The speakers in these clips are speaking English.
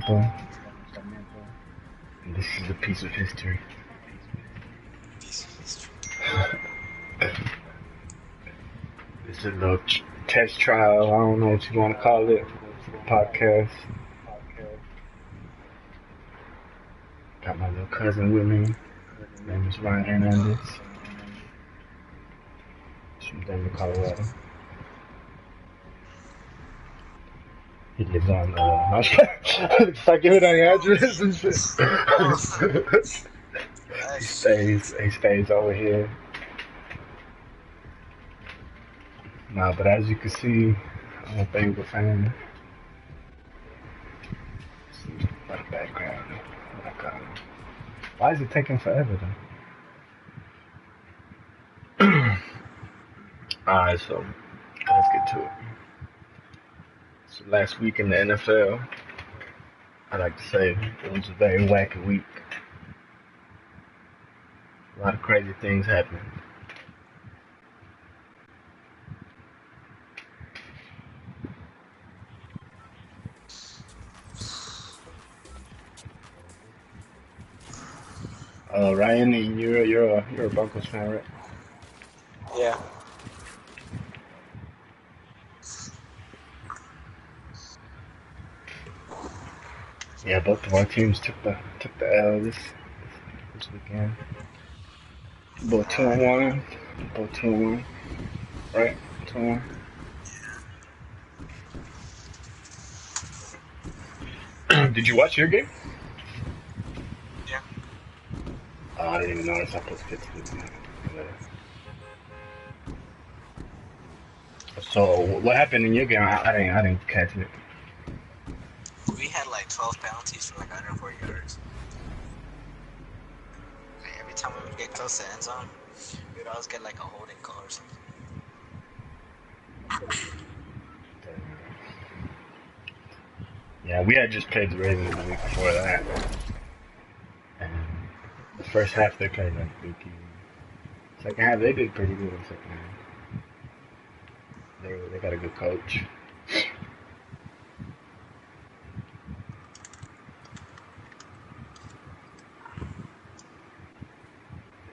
Sarmiento. And this is a piece of history. This is a little test trial. I don't know what you want to call it. Podcast. Got my little cousin with me. His name is Ryan Hernandez. He's from Denver, Colorado. He lives on, if I give it on your address and shit. he stays over here. Nah, but as you can see, I'm a Bengal fan. By the background. Like, why is it taking forever though? Alright, so let's get to it. So last week in the NFL, I like to say it was a very wacky week. A lot of crazy things happened. Ryan, you're a Broncos fan, right? Yeah. Yeah, both of our teams took the L this weekend. Both 2-1. Both 2-1. Right? 2-1. Did you watch your game? Yeah. Oh, I didn't even notice I put 15. So what happened in your game? I didn't catch it. We had like 12 penalties for like 140 yards. Like, every time we would get close to the end zone, we would always get like a holding call or something. Yeah, we had just played the Ravens the week before that. And the first half they played like Dookie. Second half they did pretty good in the second half. They got a good coach.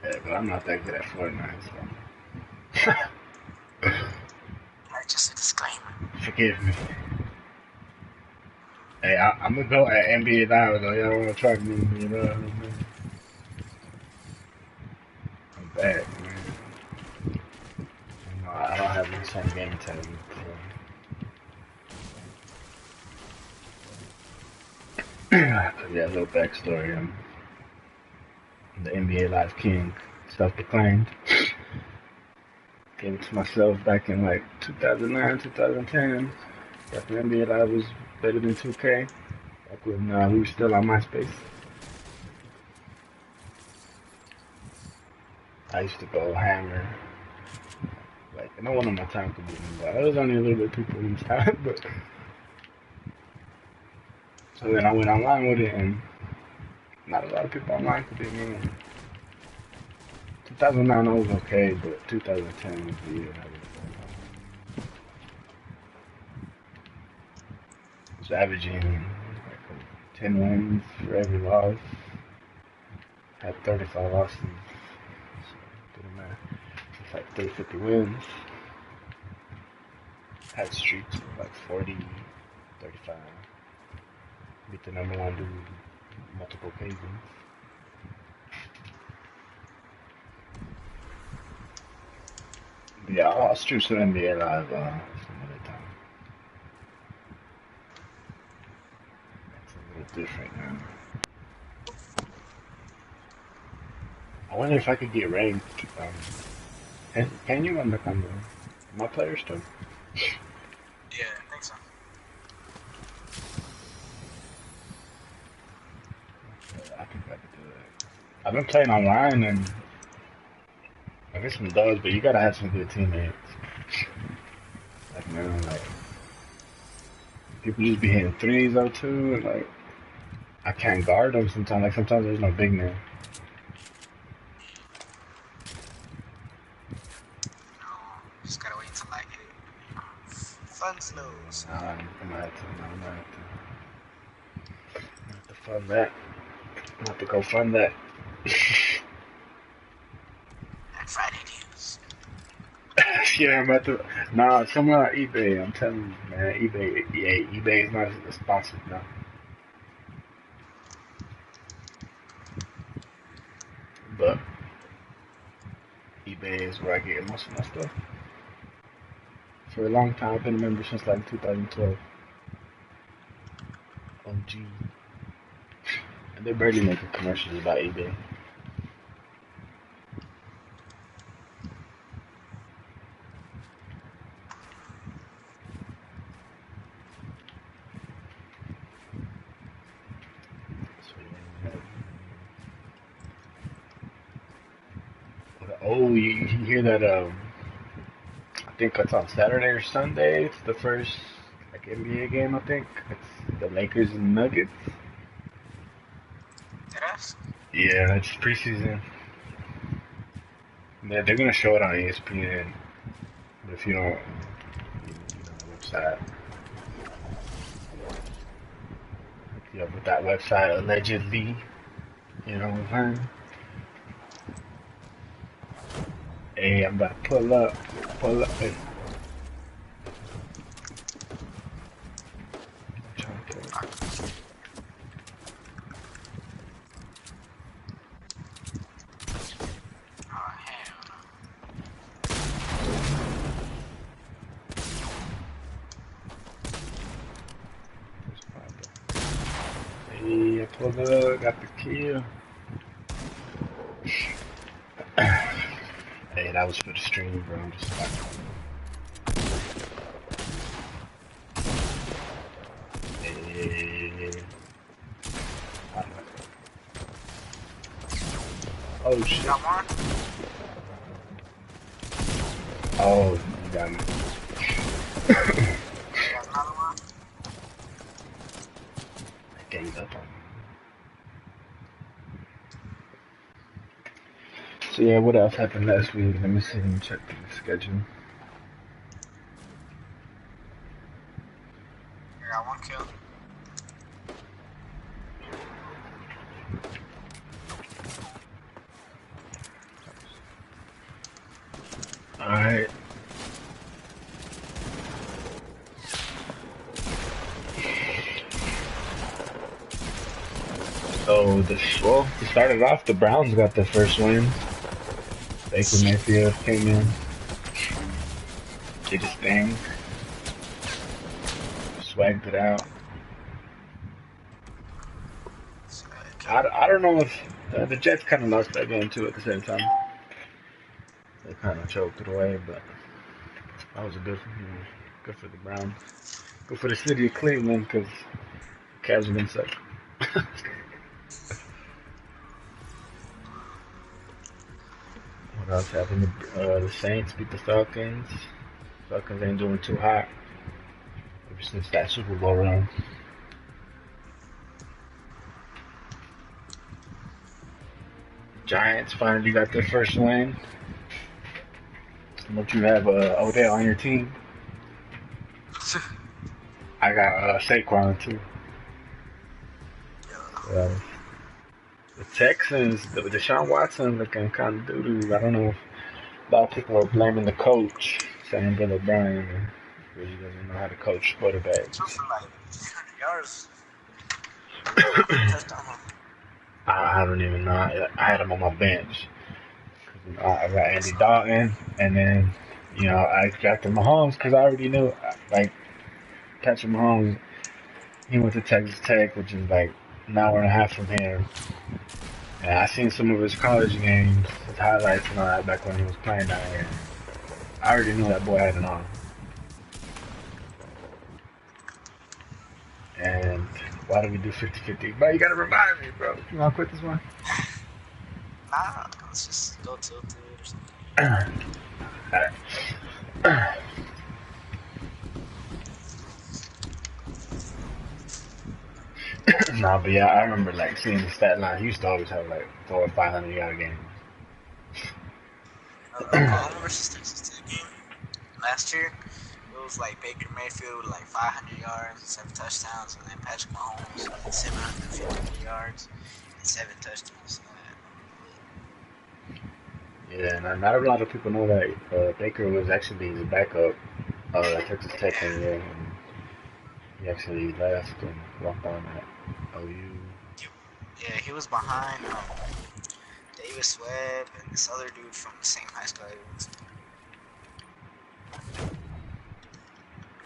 Yeah, but I'm not that good at Fortnite, so. Just a disclaimer. Forgive me. Hey, I'm gonna go at NBA Live though. Y'all wanna try me, you know what I mean? I'm back, man. You know, I don't have the same game time. So. Yeah, a little backstory. I'm the NBA Live King, self-proclaimed. Gave it to myself back in like 2009, 2010. Back when NBA Live was better than 2K. Back when we were still on MySpace. I used to go hammer. Like, no one on my time could beat me, but there was only a little bit of people each time. But so then I went online with it, and not a lot of people online could beat me. 2009 I was okay, but 2010 was the year I was averaging like 10 wins for every loss. Had 35 losses. So, didn't matter. It's like 350 wins. Had streaks of like 40, 35. Beat the number one dude multiple occasions. But yeah, I'll stream some NBA Live some other time. That's a little different now. I wonder if I could get ranked. Can you on my players too? Yeah, I think so. I think I could do it. I've been playing online and I get some dubs, but you gotta have some good teammates. Like man, like people just be hitting threes though too, and like I can't guard them sometimes. Like sometimes there's no big man. Just gotta wait until I get fun slows. I'm gonna have to. Fund that. I'm about to go fund that. Black Friday deals. Yeah, I'm about to. Nah, somewhere on eBay. I'm telling you, man. eBay. Yeah, eBay is not a sponsor now. But eBay is where I get most of my stuff. For a long time, I've been a member since like 2012. OG. And they're barely making commercials about eBay. So, yeah. Oh, you hear that? I think it's on Saturday or Sunday. It's the first like NBA game. I think it's the Lakers and Nuggets. Yes? Yeah, it's preseason. They're gonna show it on ESPN. But if you don't, the website. Yeah, but that website allegedly, you know what I'm saying? Hey, I'm about to pull up. Hey, I'm trying to kill it. Oh, hell. Hey, I pulled up, got the kill. Hey, that was for the stream, bro. I'm just like, hey. Oh You shit. got one? Oh, you got me. You got another one? I gave up on me. So yeah, what else happened last week? Let me see. Let me check the schedule. You got one kill. Alright. So to start it off, the Browns got their first win. Baker Mayfield came in, did his thing, swagged it out. I don't know if the Jets kind of lost that game too at the same time. They kind of choked it away, but that was a good for the Browns. Good for the city of Cleveland because Cavs are gonna suck. What else happened? The Saints beat the Falcons. Falcons ain't doing too hot ever since that Super Bowl run. Giants finally got their first win. Don't you have Odell on your team? I got Saquon too. Uh, the Texans, the Deshaun Watson looking kind of doo-doo. I don't know if a lot of people are blaming the coach, saying Bill O'Brien really doesn't know how to coach quarterbacks. For like 300 yards. Touchdown. I don't even know. I had him on my bench. I got Andy Dalton, and then I drafted Mahomes because I already knew like Patrick Mahomes. He went to Texas Tech, which is like an hour and a half from here. And I seen some of his college games, his highlights and all that back when he was playing down here. I already knew that boy had an arm. And why do we do 50-50? Bro, you gotta remind me, bro. You wanna quit this one? Nah, let's just go to it or something. Alright. Nah, but yeah, I remember like seeing the stat line. He used to always have like 400 or 500 yard games. Oklahoma versus Texas Tech game last year. It with like Baker Mayfield with like 500 yards and 7 touchdowns, and then Patrick Mahomes with 750 yards and 7 touchdowns. Yeah, and not a lot of people know that Baker was actually the backup at Texas Tech one year. And he actually left and walked on at OU. Yeah, he was behind Davis Webb and this other dude from the same high school.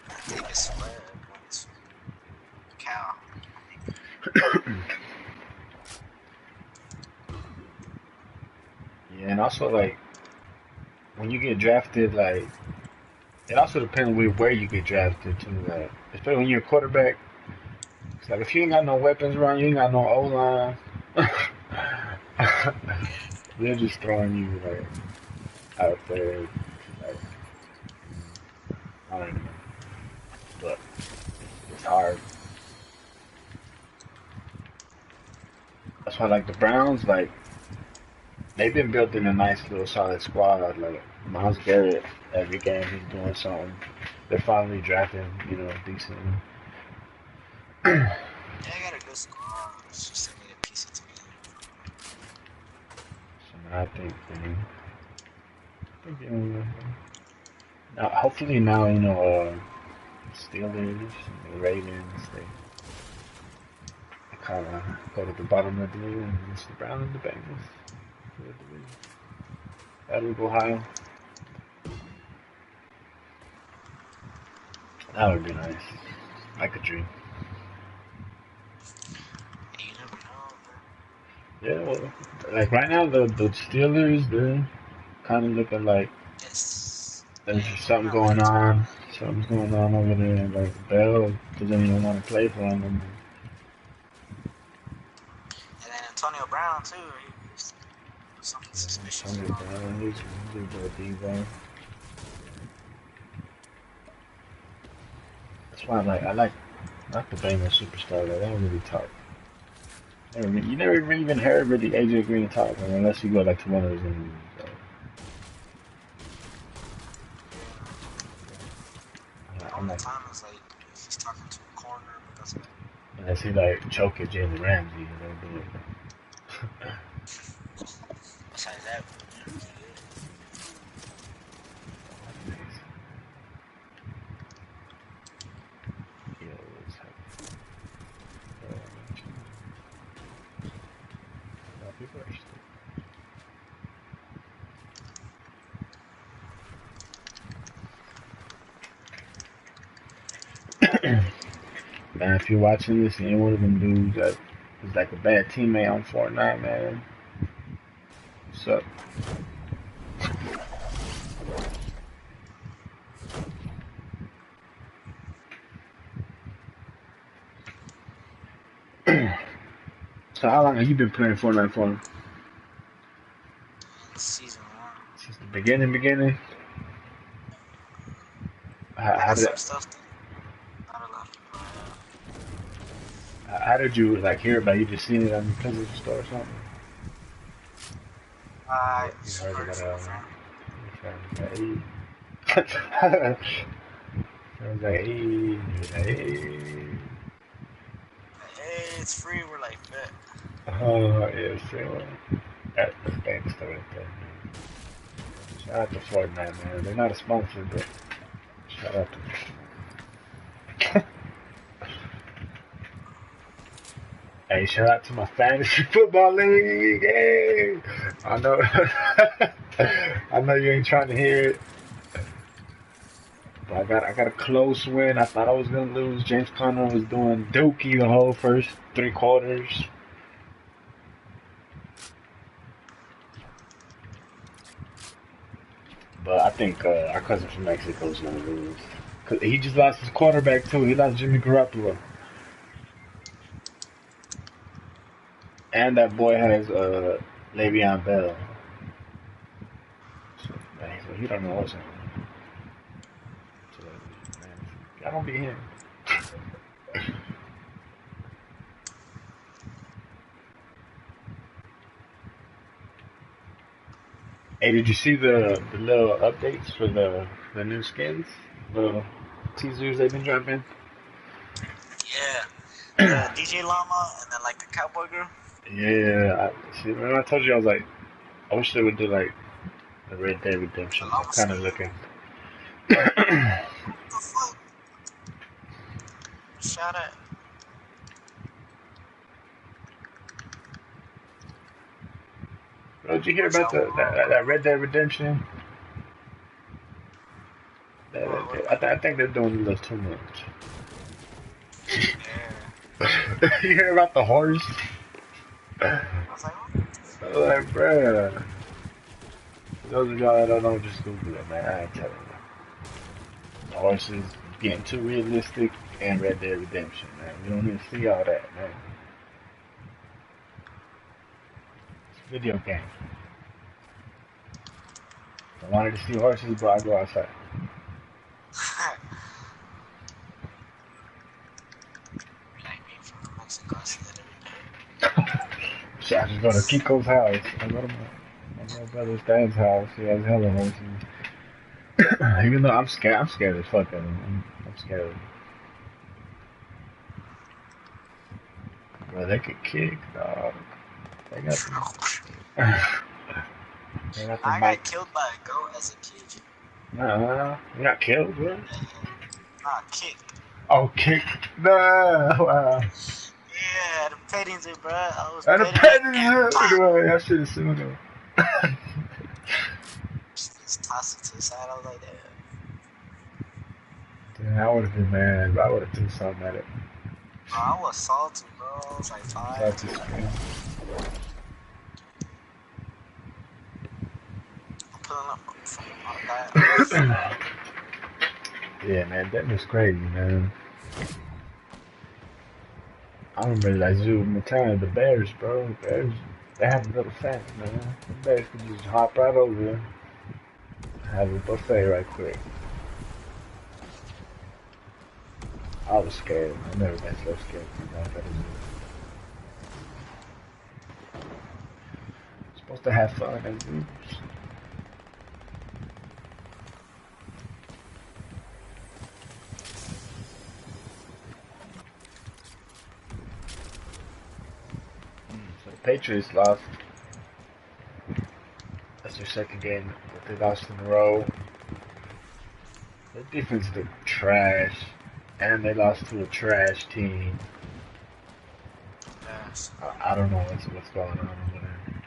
Not Davis Webb, it's Cal. Yeah, and also like when you get drafted, like it also depends where you get drafted too. Like especially when you're a quarterback. It's like if you ain't got no weapons around, you ain't got no O line. They're just throwing you like out there. Like I don't know, but it's hard. That's why like the Browns, like they've been building a nice little solid squad. Like Miles Garrett, every game he's doing something. They're finally drafting, decent. Yeah, I got a good squad. It's just I need to piece it together. So I think now, hopefully now Steelers, and the Ravens, they kind of go to the bottom of the division, and it's the Browns and the Bengals for the division. That would go high. That would be nice. Like a dream. You never know, Yeah, well, like right now the Steelers, they're kind of looking like there's yeah, they're something not looking going too on. hot. Something's going on over there. Like Bell doesn't even want to play for them anymore. And then Antonio Brown too. He's something suspicious Antonio going on there. Brown, he's a diva. That's why I like the Bengals superstar. They don't really talk. You never really even heard really AJ Green talk unless you go like to one of those interviews. So. The I'm only like, time is like if he's talking to a corner, but that's about unless he like choke at Jalen Ramsey, do it. it. Besides that, he good. Yeah, it's people are stupid. Man, if you're watching this and you're one of them dudes that is like a bad teammate on Fortnite, man, what's up? So how long have you been playing Fortnite for? In season 1, Since the beginning? How, I how got did some stuff that not a lot of people have. how did you like hear about it? You just seen it on the PlayStation Store or something? I You heard heard it about from a friend. your friends like, hey. I was like, hey. Hey, it's free. We're like, bet. Oh, yeah, so that's gangster right there, man. Shout out to Fortnite, man. They're not a sponsor, but shout out to them. Hey, shout out to my fantasy football league. Hey, I know, I know you ain't trying to hear it, but I got a close win. I thought I was gonna lose. James Conner was doing dookie the whole first 3 quarters. But I think our cousin from Mexico is gonna lose. Cause he just lost his quarterback too. He lost Jimmy Garoppolo, and that boy has Le'Veon Bell. So, man, so he don't know what's happening. So, man, I don't be him. Hey, did you see the little updates for the new skins? Little teasers they've been dropping? Yeah. The DJ Llama and then like the cowboy girl. Yeah, see, remember I told you I was like, I wish they would do like the Red Dead The Redemption. I'm llama kind of skin. looking. What the fuck? Shot at. Bro, did you hear What's about that that Red Dead Redemption? what I think they're doing a little too much. Yeah. You hear about the horse? I was like, what? I was like, bruh. For those of y'all that don't know, just Google it, man. I ain't telling you. The horses getting too realistic and Red Dead Redemption, man. We don't need to see all that, man. It's a video game. I wanted to see horses, bro. I go outside. Like me from Mexico, I see that every day. Shit, I just go to Kiko's house. I go to my brother Stan's house. He has hella horses. Even though I'm scared as fuck of them. I'm scared of them. Bro, they could kick, dog. They got the, they got the I mic. got killed by a goat as a kid. Nah, you got killed, bro. Nah, kicked. Oh, kick. Nah, wow. Yeah, the petting zoo, bro. I was And the petting pen it. is good. That shit is so good. Just tossed it to the side. I was like, damn. Damn, I would have been mad, bro. I would have done something at it. Bro, I was salty, bro. I was like five. Salty screen. I'm pulling up from that. Yeah, man, that was crazy, man. I remember that zoo in the town, the bears, bro. The bears, they have a little fence, man. The bears could just hop right over there. Have a buffet right quick. I was scared. I've never been so scared from that at a zoo. Supposed to have fun at zoos. So the Patriots lost. That's their second game that they lost in a row. Their defense looked trash, and they lost to a trash team. Yes. I don't know what's going on over there.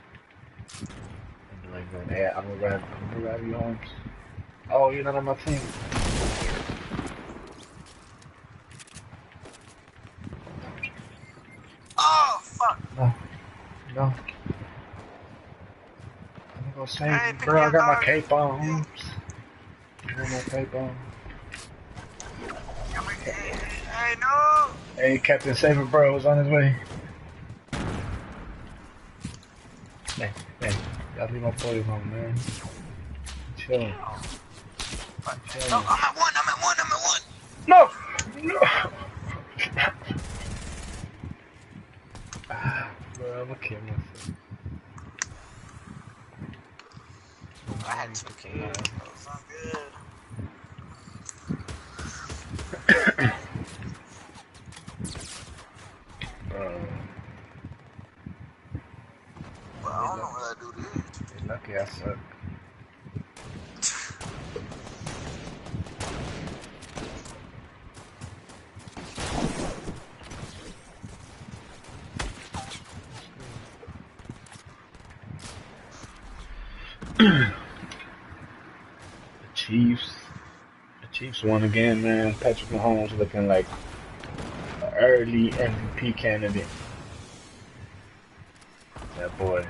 I'm like, going, hey, I'm gonna grab your arms. Oh, you're not on my team. Oh, fuck. No, no. I'm gonna save Hey, you, pick bro. me I up, got my dog. cape on. I got my cape on. Hey, no. Hey, Captain Saver, bro, is on his way. Hey, gotta leave my boys home, man. Chill. No, I'm at one. No! No! Bro, I'm gonna kill myself. I had 2 kills. That was not good. Well, I don't know what I do to you. You're lucky I suck. The Chiefs won again, man. Patrick Mahomes looking like an early MVP candidate. That boy.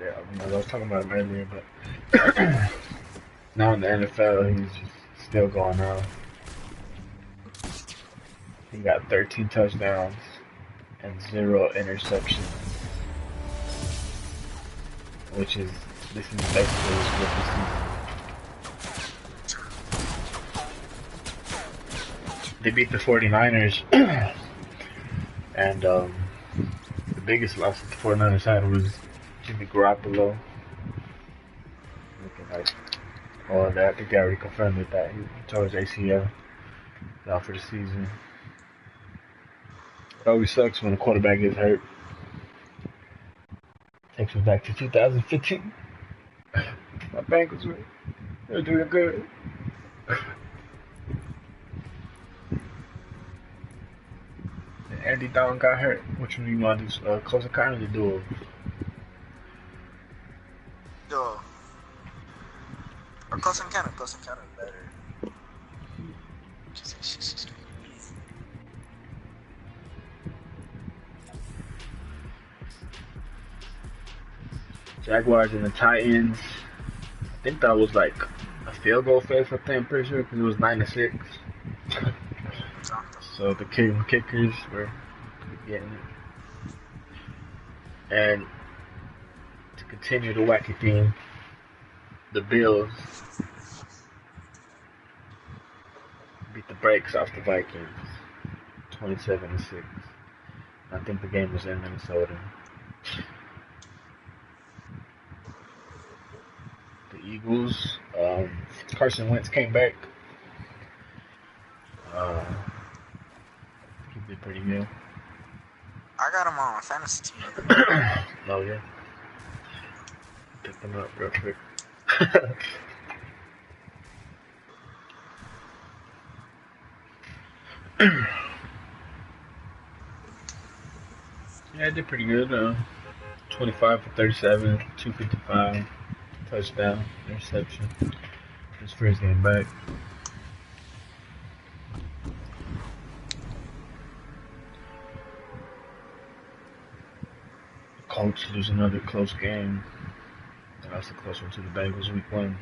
Yeah, I was talking about him earlier, but now in the NFL, he's just still going on. He got 13 touchdowns and 0 interceptions, which is this is basically his rookie season. They beat the 49ers, and the biggest loss that the 49ers had was Jimmy Garoppolo. Looking like all of that. I think they already confirmed that he tore his ACL. out for the season. It always sucks when a quarterback gets hurt. Takes me back to 2015. My Bengals were doing good. Andy Dalton got hurt. Which one do you want to do? Close encounter or the duel? Duel. Or close encounter better. Jaguars and the Titans. I think that was like a field goal fest. I think I'm pretty sure because it was 9-6. So the kickers were getting it. And to continue the wacky theme, the Bills beat the brakes off the Vikings, 27-6. I think the game was in Minnesota. The Eagles, Carson Wentz came back. He did pretty good. I got him on my fantasy team. Oh yeah. Pick them up real quick. Yeah, I did pretty good. 25 for 37, 255, touchdown, interception. His first game back. Colts lose another close game. That's a close one to the Bengals week 1.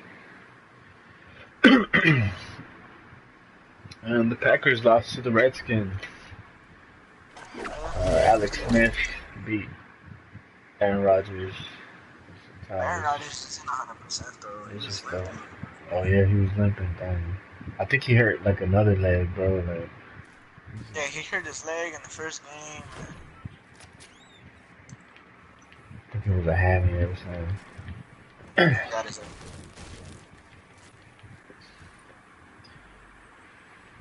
And the Packers lost to the Redskins. Alex Smith beat Aaron Rodgers. Aaron Rodgers isn't 100% though. He's just limping. Oh yeah, he was limping. Dang. I think he hurt like another leg, bro. Like. Yeah, he hurt his leg in the first game. I think it was a hammy or something. That is it.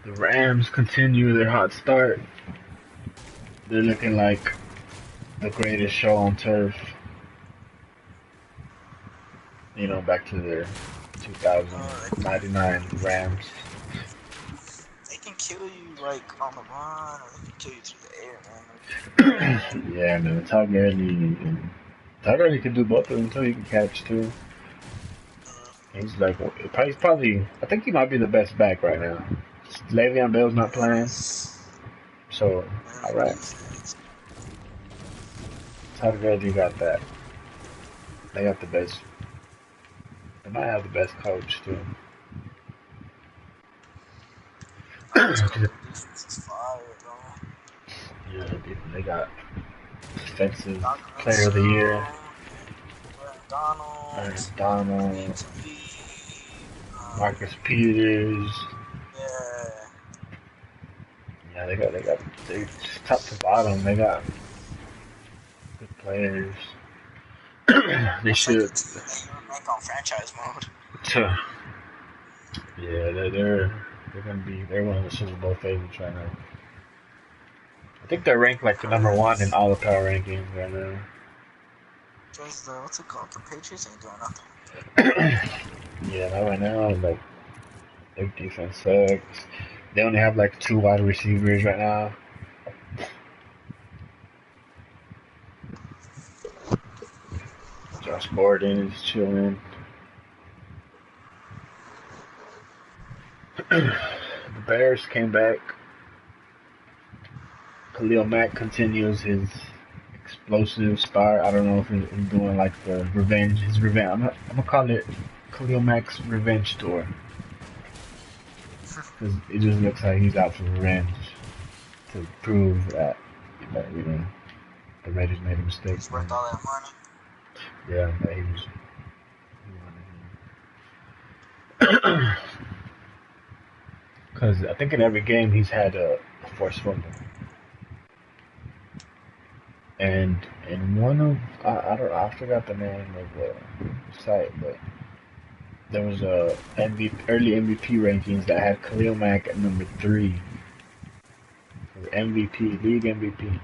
The Rams continue their hot start. They're looking like the greatest show on turf. You know, back to their 2099 Rams. They can kill you like on the run, or they can kill you through the air, man. Yeah, man. Todd Gurley can do both of them too. He can catch too. He's like, he's probably, I think he might be the best back right now. Le'Veon Bell's not playing, so all right. Todd Gurley got that. They got the best. They might have the best coach too. Yeah, they got defensive player of the year. Donald, Marcus Peters. Yeah, they top to bottom. They got good players. They should. Make on franchise mode. Yeah, they're one of the Super Bowl favorites right now. I think they're ranked like the number 1 in all the power rankings right now. Because what's it called? The Patriots ain't doing nothing. Yeah, not right now. Like their defense sucks. They only have like 2 wide receivers right now. Josh Gordon is chilling. The Bears came back. Khalil Mack continues his explosive start. I don't know if he's doing like his revenge. I'm gonna call it Khalil Mack's revenge tour. Because it just looks like he's out for revenge to prove that you know, the Raiders made a mistake. It's worth all that money. Yeah, that he was. Because I think in every game he's had a forced fumble. And in one of I forgot the name of the site, but there was a early MVP rankings that had Khalil Mack at number 3 for MVP, league MVP.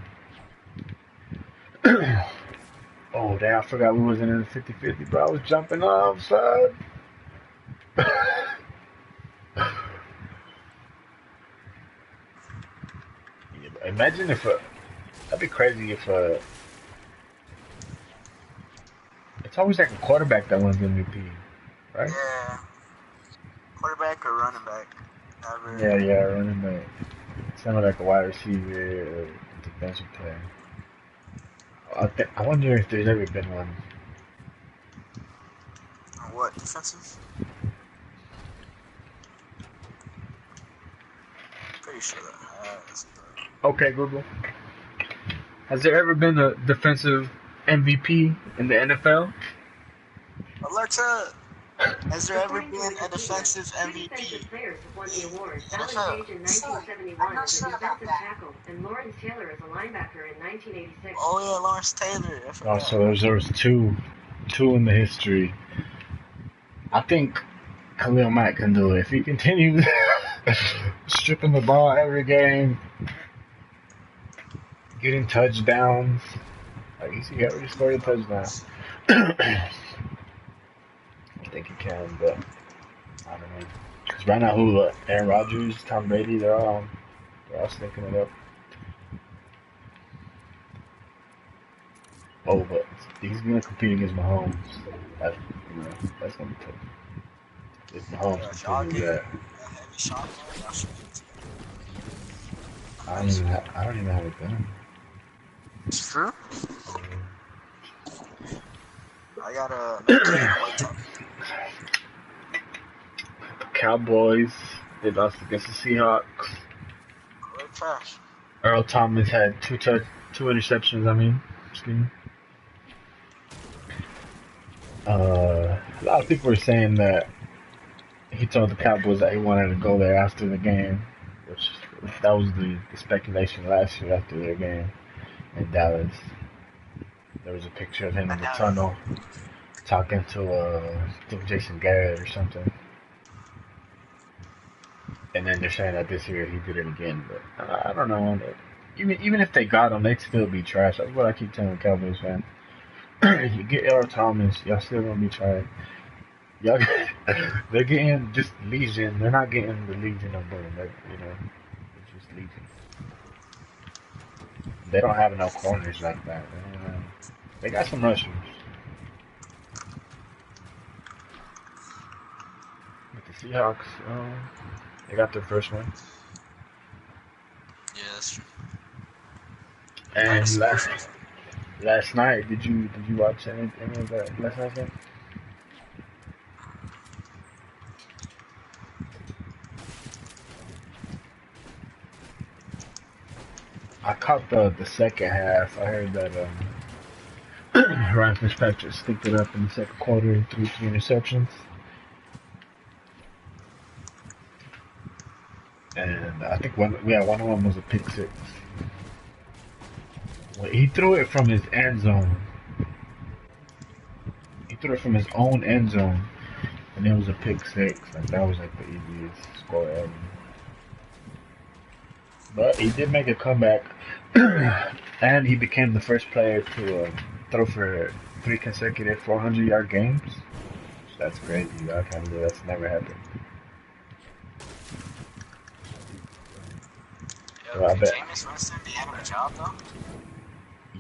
Oh, damn, I forgot we wasn't in the 50-50, bro. I was jumping off, son. Yeah, imagine if that'd be crazy if it's always like a quarterback that wins MVP, right? Yeah. Quarterback or running back? Yeah, Never. yeah, running back. Sounded like a wide receiver or defensive player. I wonder if there's ever been one. What, defensive? Pretty sure that has, but... Okay, Google. Has there ever been a defensive MVP in the NFL? Alexa, has there ever been a defensive MVP? players have won the award. Alan NFL. Page in 1971 as a defensive tackle, and Lawrence Taylor as a linebacker in 1986. Oh yeah, Lawrence Taylor. I Oh, forgot. so there was two in the history. I think Khalil Mack can do it if he continues stripping the ball every game, getting touchdowns. Like he already scored a touchdown. I think he can, but I don't know. Because right now, Aaron Rodgers, Tom Brady, they're all stinking it up. Oh, but he's gonna compete against Mahomes. That's gonna be tough. If Mahomes continues that, A heavy shot there, y'all should get together. I don't even have a gun. It's true. I got a Cowboys, they lost against the Seahawks. great trash. Earl Thomas had two interceptions. Excuse me. A lot of people were saying that he told the Cowboys that he wanted to go there after the game, which that was the speculation last year after their game in Dallas. There was a picture of him in the tunnel talking to I think Jason Garrett or something. And then they're saying that this year he did it again, but I don't know. Even if they got him, they'd still be trash. That's what I keep telling Cowboys fans. You get Earl Thomas, y'all still gonna be trash. Y'all, they're getting just Legion. They're not getting the Legion of Boom. It's just Legion. They don't have no corners like that. They got some rushers. But the Seahawks, they got their first one. Yeah, that's true. And last night, did you watch any of that last night's game? I caught the second half. I heard that Ryan Fitzpatrick sticked it up in the second quarter, three interceptions. And I think one of them was a pick six. Well, he threw it from his end zone. He threw it from his own end zone, and it was a pick six. Like that was like the easiest score ever. But he did make a comeback, and he became the first player to throw for 3 consecutive 400-yard games. So that's crazy. I can't believe that's never happened. Yo, did Jameis Winston be having a job though?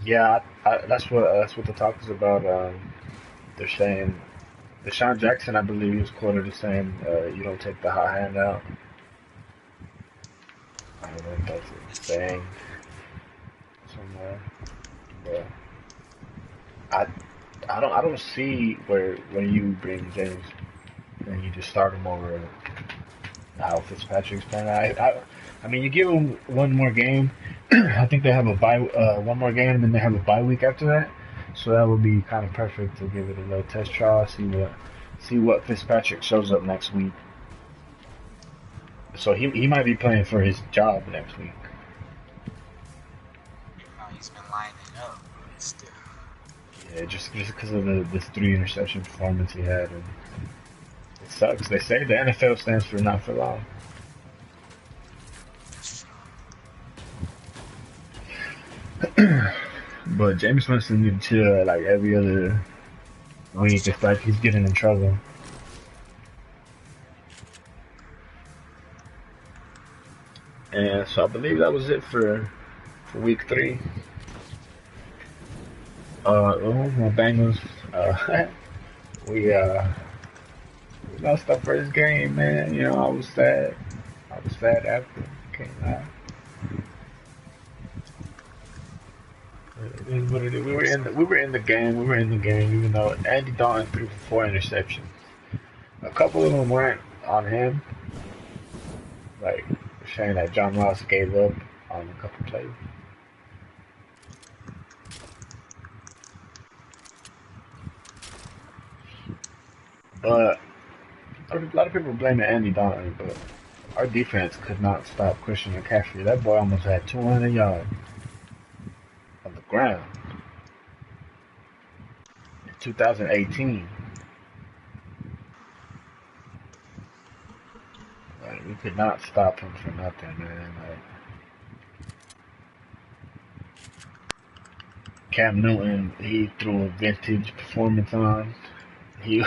Yeah, that's what the talk is about. They're saying Deshaun Jackson, I believe, was quoted as saying, "You don't take the hot hand out." I don't know if that's a saying somewhere, but I don't see where when you bring James and you just start him over how Fitzpatrick's playing. I mean, you give him one more game. I think they have a one more game, and then they have a bye week after that. So that would be kind of perfect to give it a little test trial, see what Fitzpatrick shows up next week. So he might be playing for his job next week. No, he's been lining it up. Still. Yeah, just because of this 3 interception performance he had, and It sucks. They say the NFL stands for not for long. But James Winston need to chill like every other week. It's like he's getting in trouble. And so I believe that was it for week 3. My Bengals. We lost our first game, man. You know, I was sad. I was sad after. Can't lie. It is what it is. We were in the game. We were in the game, even though Andy Dalton threw for 4 interceptions. A couple of them weren't on him. Like saying that John Ross gave up on a couple plays. But a lot of people blaming Andy Dalton, but our defense could not stop Christian McCaffrey. That boy almost had 200 yards on the ground in 2018. Like, we could not stop him for nothing, man. Like, Cam Newton, he threw a vintage performance on. He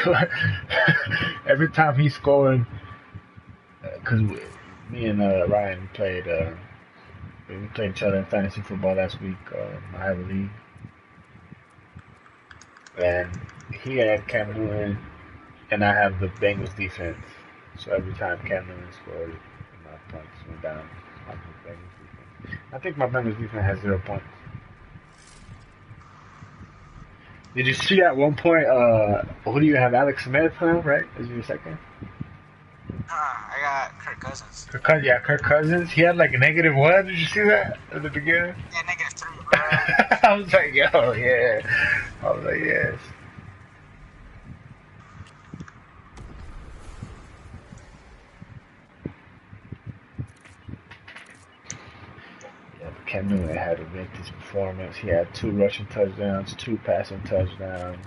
every time he scored, because me and Ryan played each other in fantasy football last week, my league, and he had Cam Newton, and I have the Bengals defense. So every time Cam Newton scored, my points went down on the Bengals defense. I think my Bengals defense has 0 points. Did you see at one point, who do you have? Alex Smith, huh? Right? Is your second? I got Kirk Cousins. Kirk Cousins. He had like a -1. Did you see that at the beginning? Yeah, -3, bro. I was like, yo, yeah. I was like, yes. Yeah, but Cam Newton had a vintage performance. He had 2 rushing touchdowns, 2 passing touchdowns.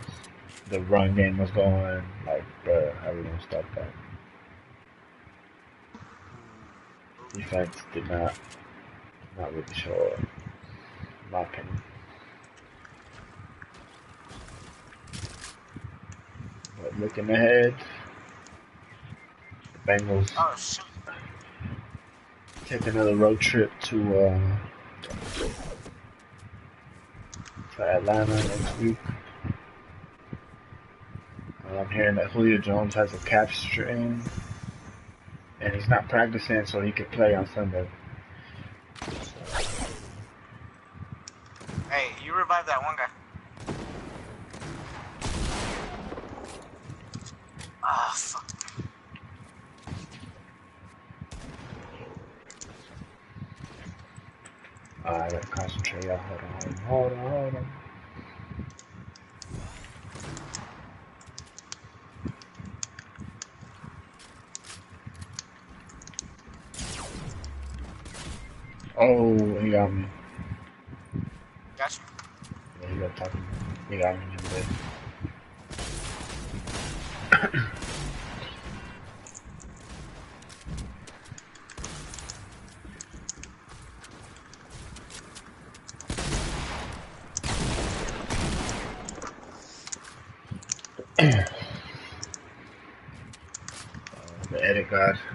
The run game was going. Like, bro, how we gonna stop that? Defense did not really show up, in my opinion. But looking ahead, the Bengals take another road trip to Atlanta next week. I'm hearing that Julio Jones has a calf strain, and he's not practicing, so he could play on Sunday. Hey, you revived that one guy. Ah, fuck. I gotta concentrate. Hold on. Oh, he got me. Got you. Yeah, he got talking. He got me in the bed.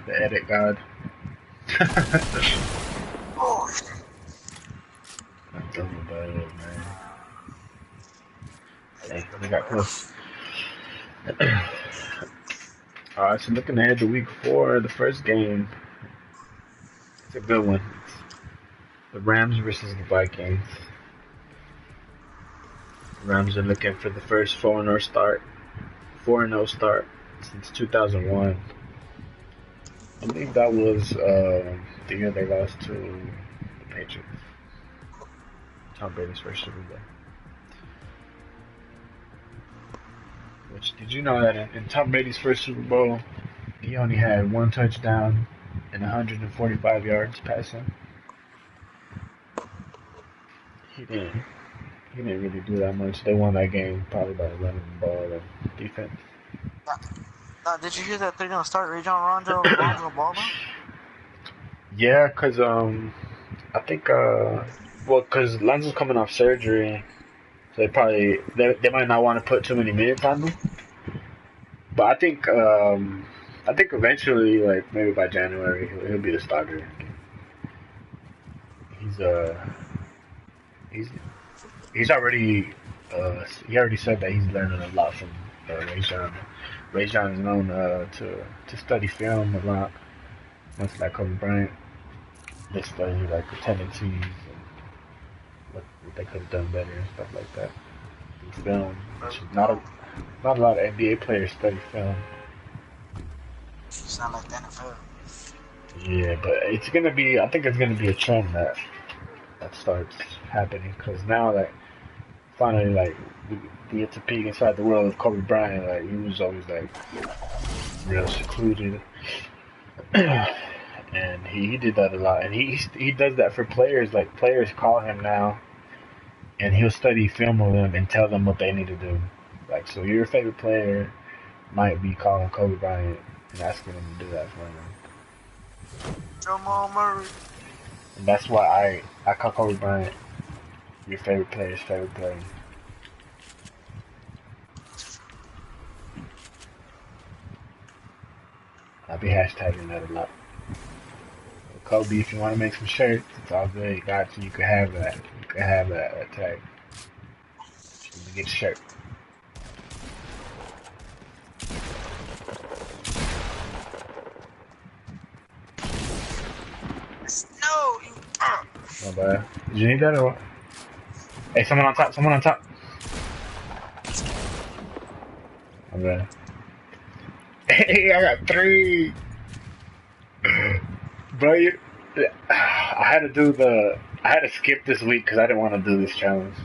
The edit god. Oh, I'm done with it, man. Hey, we got close. Alright, so looking ahead to week 4, the first game. It's a good one. It's the Rams versus the Vikings. The Rams are looking for the first 4-0 start since 2001. I believe that was the year they lost to the Patriots. Tom Brady's first Super Bowl. Which, did you know that in Tom Brady's first Super Bowl, he only had 1 touchdown and 145 yards passing? He didn't really do that much. They won that game probably by running the ball and defense. Did you hear that they're gonna start Rajon Rondo ball now? Yeah, cause I think well, cause Lonzo's coming off surgery, so they might not want to put too many minutes on him. But I think eventually, like maybe by January, he'll be the starter. He's he's he's already he already said that he's learning a lot from Rajon. Rajon is known to study film a lot, much like Kobe Bryant. They study like the tendencies and what they could have done better and stuff like that. In film, which is not a lot of NBA players study film. It's not like the NFL. Yeah, but it's gonna be. I think it's gonna be a trend that starts happening because now like finally like we get to peek inside the world of Kobe Bryant. Like he was always like real secluded, and he did that a lot. And he does that for players. Like players call him now, and he'll study film with them and tell them what they need to do. Like so, your favorite player might be calling Kobe Bryant and asking him to do that for him. Jamal Murray. And that's why I call Kobe Bryant your favorite player's favorite player. I'll be hashtagging that a lot. Kobe, if you want to make some shirts, it's all good. Got you. You can have that. You can have that tag. You can get a shirt. No, you. No bad. Did you need that or what? Hey, someone on top. Someone on top. I'm bad. Hey, I got 3. Bro, I had to skip this week because I didn't want to do this challenge.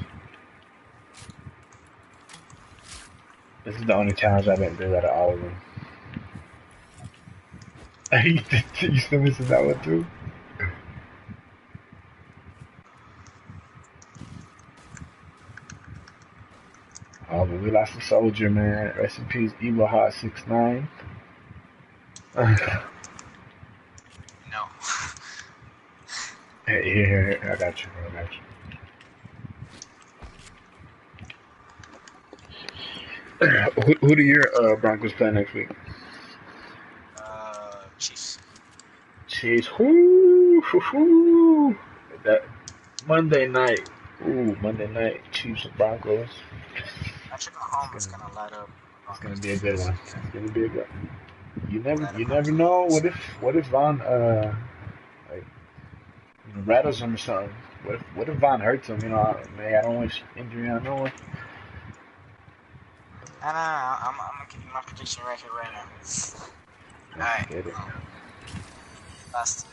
This is the only challenge I didn't do out of all of them. You still missing that one too? Oh, but we lost a soldier, man. Rest in peace, Evil Hot 69. No. Here, I got you, bro. I got you. Who do your Broncos play next week? Chiefs. Chiefs. Whoo. That Monday night. Ooh, Monday night. Chiefs and Broncos. Patrick Mahomes is gonna light up. It's gonna be a good one. It's gonna be a good one. You never know. What if Von like rattles him or something? What if Von hurts him? Man, I don't wish injury on no one. I'm gonna give you my prediction right here, right now. Alright. He lost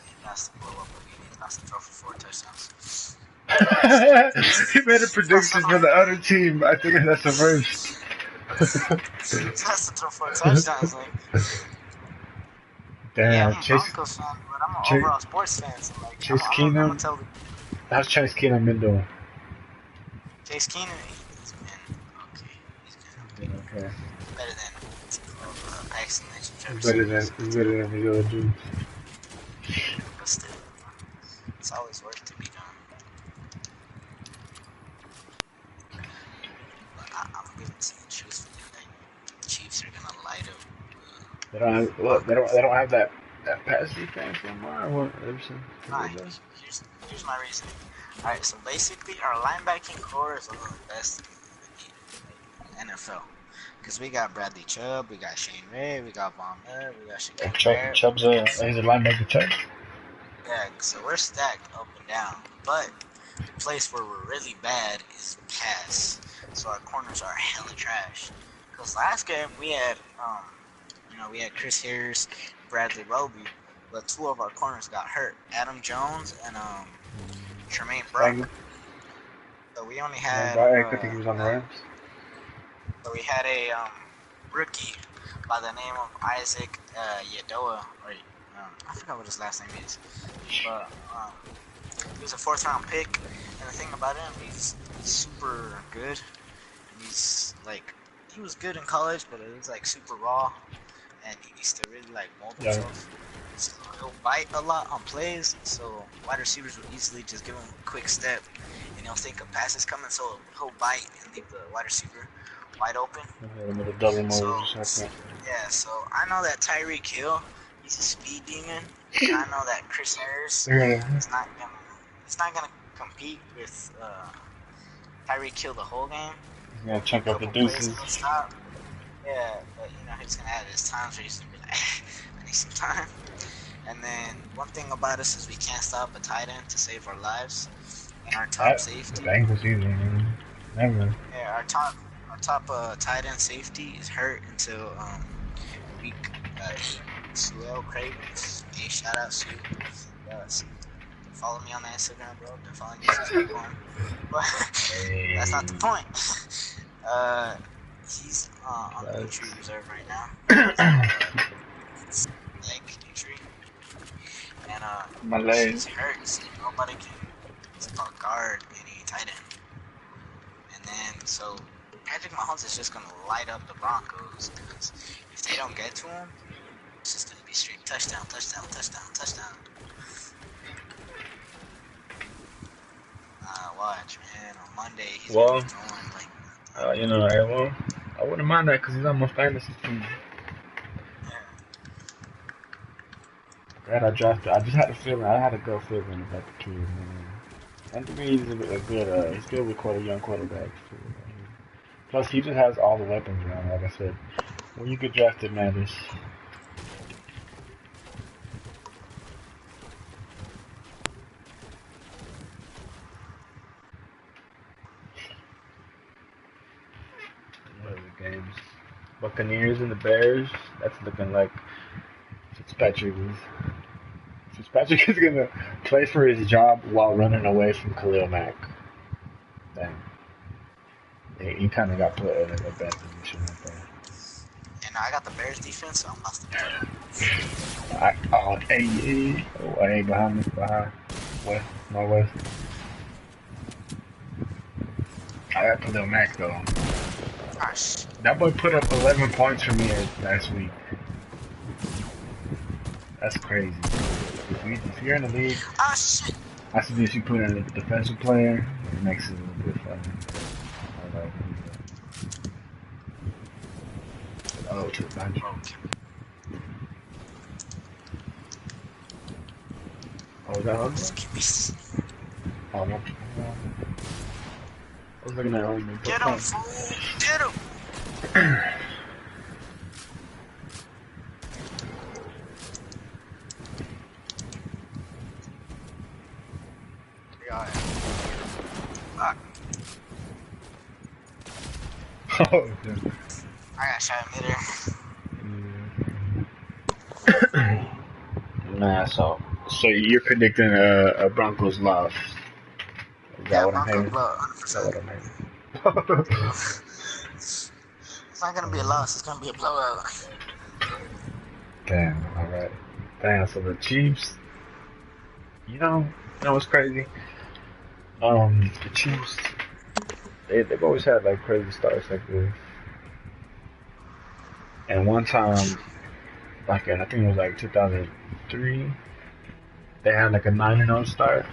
to blow up again. He lost to throw for 4 touchdowns. He made a prediction for the other team. I think that's the first. He has to throw 4 touchdowns, like. Damn, yeah, I'm a Broncos fan, but I'm an overall sports fan. So like, Chase I'm Keenum. gonna tell you. How's Chase Keenum been doing? Chase Keenum, he's been okay. He's been okay. Better than excellent Jefferson. Better than the other dudes. But still, it's always work to be done. But I'm giving to the truthfully, like, the Chiefs are gonna light up. They don't have that pass defense anymore. What? Nah, here's my reasoning. Alright, so basically our linebacking core is one of the best in the NFL. Because we got Bradley Chubb, we got Shane Ray, we got Von Miller, we got Shaquille Chubb's he's a linebacker Chubb. Yeah, so we're stacked up and down. But the place where we're really bad is pass. So our corners are hella trash. Because last game we had we had Chris Harris, Bradley Roby, but 2 of our corners got hurt. Adam Jones and Tremaine Brown. So we only had I think he was on the Rams. So we had a rookie by the name of Isaac Yadoa, or I forgot what his last name is, but he was a 4th round pick. And the thing about him, he's super good. He's like, he was good in college, but he's like super raw. and he needs to really like mold Yeah. himself. So he'll bite a lot on plays, so wide receivers will easily just give him a quick step, and he'll think a pass is coming, so he'll bite and leave the wide receiver wide open. With a double move So or something. yeah, so I know that Tyreek Hill, he's a speed demon, and I know that Chris Harris Yeah. is not gonna compete with Tyreek Hill the whole game. He's gonna chunk up the Couple plays deuces. he'll stop. Yeah, but you know he's gonna have his time, so he's gonna be like, I need some time. And then one thing about us is we can't stop a tight end to save our lives. And our top safety, The Bengals either, man. Never. yeah, our top tight end safety is hurt until week 8. Suel Cravens. Hey, shout out Sue. Follow me on the Instagram, bro. Been following you since week 1. But that's not the point. He's on the injury reserve right now. Leg injury. And My leg. he's hurt, so nobody can guard any tight end. And then, so Patrick Mahomes is just gonna light up the Broncos, because if they don't get to him, it's just gonna be straight touchdown, touchdown, touchdown, touchdown. Watch, man. On Monday, he's gonna be throwing like. You know, I wouldn't mind that because he's on my fantasy team. Glad I drafted. I just had a feeling. I had a gut feeling about the kid, man. And to me, he's he's good with young quarterbacks too. Plus, he just has all the weapons around. Like I said, when you get drafted, man, this. What are the games? Buccaneers and the Bears. That's looking like Fitzpatrick is gonna play for his job while running away from Khalil Mack. Dang. He kind of got put in a bad position right there. And I got the Bears defense, so I'm off the Hey, behind me, west, northwest. I got Khalil Mack though. Gosh. That boy put up 11 points for me last week. That's crazy. If you're in the league, Shit. I suggest you put in a defensive player. It makes it a little bit fun. To the bench. Oh, is that home? Oh, no. I was looking at home. Get him, fool! Get him! Oh, yeah. I got shot in midair. Nah, so you're predicting a Broncos loss. Is that what I'm hearing? Is that what I'm hearing? It's not gonna be a loss, it's gonna be a blowout. Damn, alright. Damn, so the Chiefs, you know what's crazy? The Chiefs, they've always had like crazy starts like this. And one time, like I think it was like 2003, they had like a 9-0 start.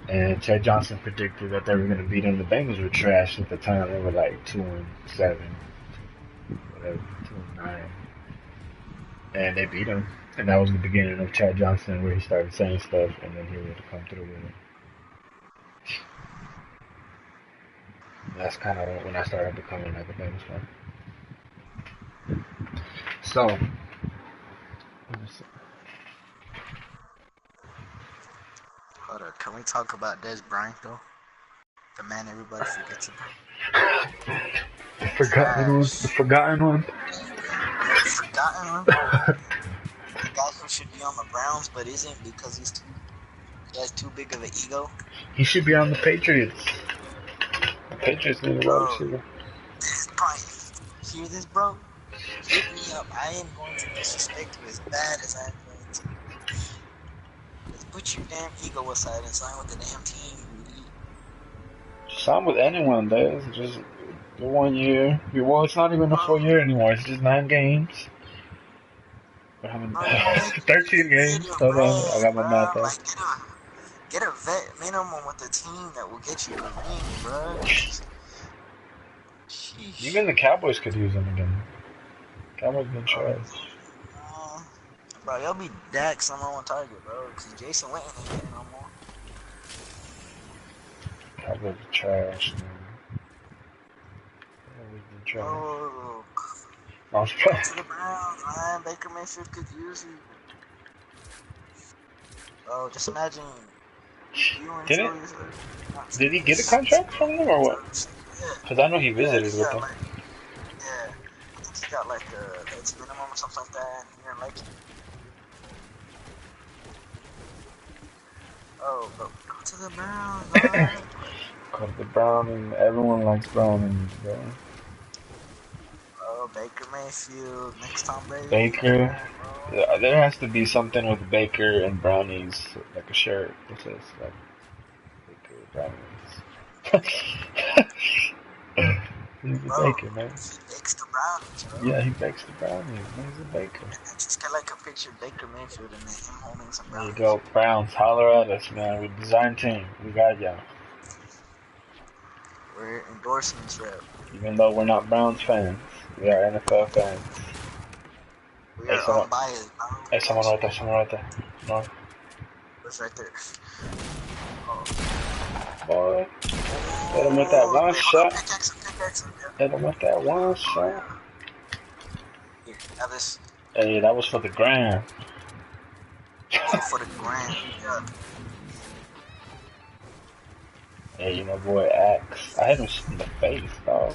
And Ted Johnson predicted that they were going to beat them. The Bengals were trash at the time. They were like 2-7, whatever, 2-9. And they beat them. And that was the beginning of Chad Johnson, where he started saying stuff, and then he would come through with it. And that's kind of when I started becoming like a Bengals fan. So, Hold up, can we talk about Des Bryant though? The man everybody forgets about. the forgotten one. The forgotten one. Forgotten one? The guy who should be on the Browns but isn't because he has too big of an ego. He should be on the Patriots. The Patriots need a wide receiver. Des Bryant, hear this, bro? Hit me up. I am going to disrespect you as bad as I am going to. Let's put your damn ego aside and sign with the damn team. Sign with anyone, Des. Just the 1 year. Well, it's not even a full year anymore. It's just 9 games. How many? Bro, you make 13 games. creative, Hold on, I bread, got my bro. math out. Like, get a vet minimum with the team that will get you the ring, bro. Sheesh. Even the Cowboys could use him again. Cowboys been Bro, trash. bro, y'all be Dak's number one target, bro. Cause Jason Witten ain't getting no more. Cowboys are trash, man. Cowboys been trash. Oh, I was go to the Browns, man. Baker Mayfield could use you. Oh, just imagine you and Did it? Joey. Did he get a contract from them or what? Yeah, Because I know he yeah, visited he with got them. like, yeah. I think he got like a veteran minimum or something like that, and he didn't like it. Oh, but go to the Browns, man. Because the Browning, everyone likes Brownings, bro. Oh, Baker Mayfield, next Tom Brady. Baker. There has to be something with Baker and Brownies, like a shirt that says like Baker Brownies. He's a Bro, baker, man. he bakes the brownies, bro. Yeah, he bakes the brownies. Man, he's a baker. And then just get like a picture of Baker Mayfield and then him holding some There you brownies. go, Browns. Holler at us, man. We design team. We got y'all. We're endorsements rep. Even though we're not Browns fans, we are NFL fans. We Hey, are someone, unbiased, bro. hey, someone right there. Someone right there. No. What's right there? Boy, hit him with that one Wait, shot. pickaxe him, yeah. Hit him with that one shot. Here, have this. Hey, that was for the gram. For the grand, yeah. Hey, my boy Axe. I hit him in the face, dog.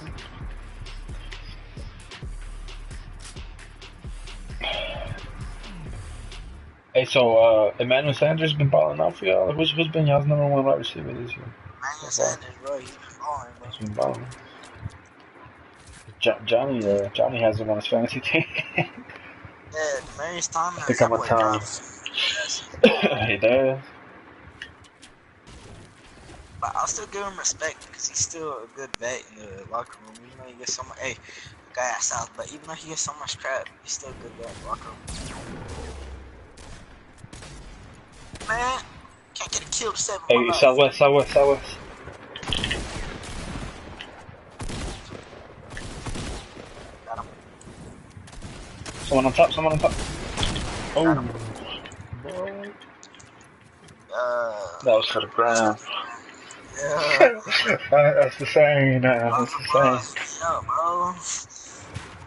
Hey, so Emmanuel Sanders been balling out for y'all? Who's been y'all's number one wide receiver this year? Emmanuel Sanders, bro, he's been balling, bro. He's been balling. Johnny has him on his fantasy team. Yeah, Demarius Thomas, I think that I'm a boy time. drops. He does. But I'll still give him respect because he's still a good vet in the locker room. Even though he gets so much, hey, the guy at South, but even though he gets so much crap, he's still a good vet in the locker room. Man, can't get a kill to save him. Hey, Southwest. Got him. Someone on top. Oh, boy. That was for the ground. Yeah. That's the saying. That's the saying. Yeah, bro.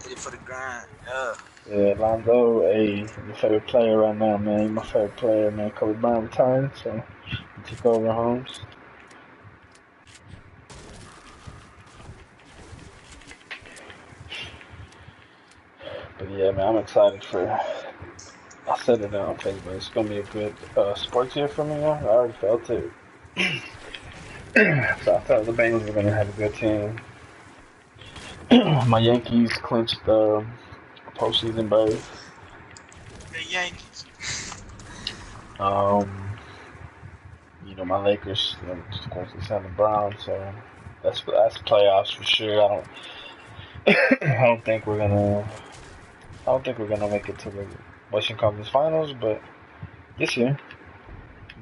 Did it for the grind. Yeah. Yeah, Lonzo, hey, your favorite player right now, man. He's my favorite player, man. Kobe Bryant retired, so he took over Holmes. But yeah, man, I'm excited for. I said it on Facebook. It's gonna be a good sports year for me. I already felt it. So I thought the Bengals were gonna have a good team. My Yankees clinched the postseason berth. The Yankees. You know, my Lakers, you know, of course, it's on the Browns, so that's playoffs for sure. I don't think we're gonna make it to the Western Conference Finals, but this year.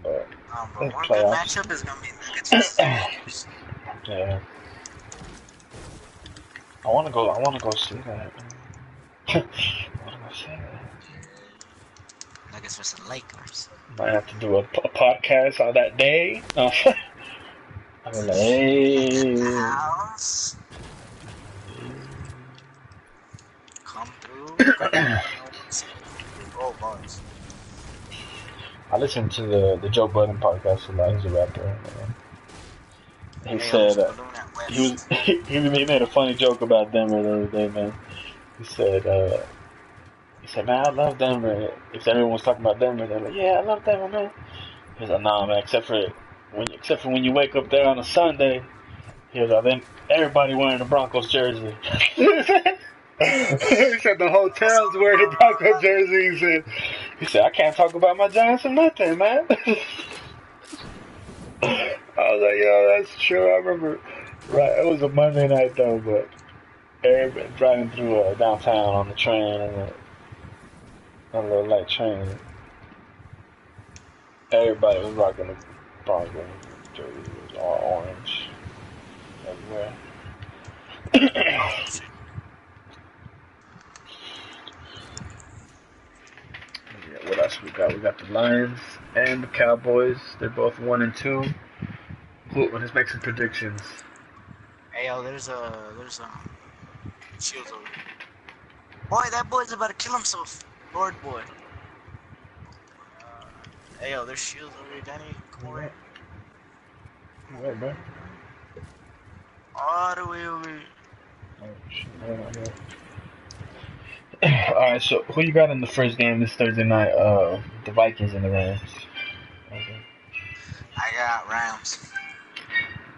But But one good playoffs. matchup is gonna be Nuggets versus Lakers. Yeah. I wanna go see that. I wanna go see that. Nuggets versus Lakers. Might have to do a podcast on that day. No. I'm like, hey. House. Come through. Oh, bars. I listened to the Joe Budden podcast a lot. He's a rapper. Man. He said he made a funny joke about Denver the other day, man. He said, man, I love Denver. If everyone was talking about Denver, they're like, yeah, I love Denver, man. He's like, nah, man, except for when you wake up there on a Sunday. He was like, then everybody wearing a Broncos jersey. He said the whole town's wearing a Broncos jersey. He said, I can't talk about my Giants or nothing, man. I was like, yo, that's true. I remember, right? It was a Monday night though, but everybody driving through downtown on the train, and A little light train. Everybody was rocking the Broncos jersey. It was all orange everywhere. Oh shit. Yeah, what else we got? We got the Lions and the Cowboys. They're both 1-2. Let's make some predictions. Hey yo, there's shields over. Boy, that boy's about to kill himself. Lord boy. Hey yo, there's shields over here, Danny. Come over here. What, bro? All the way over here. Alright, so who you got in the first game this Thursday night? The Vikings and the Rams. Okay. I got Rams.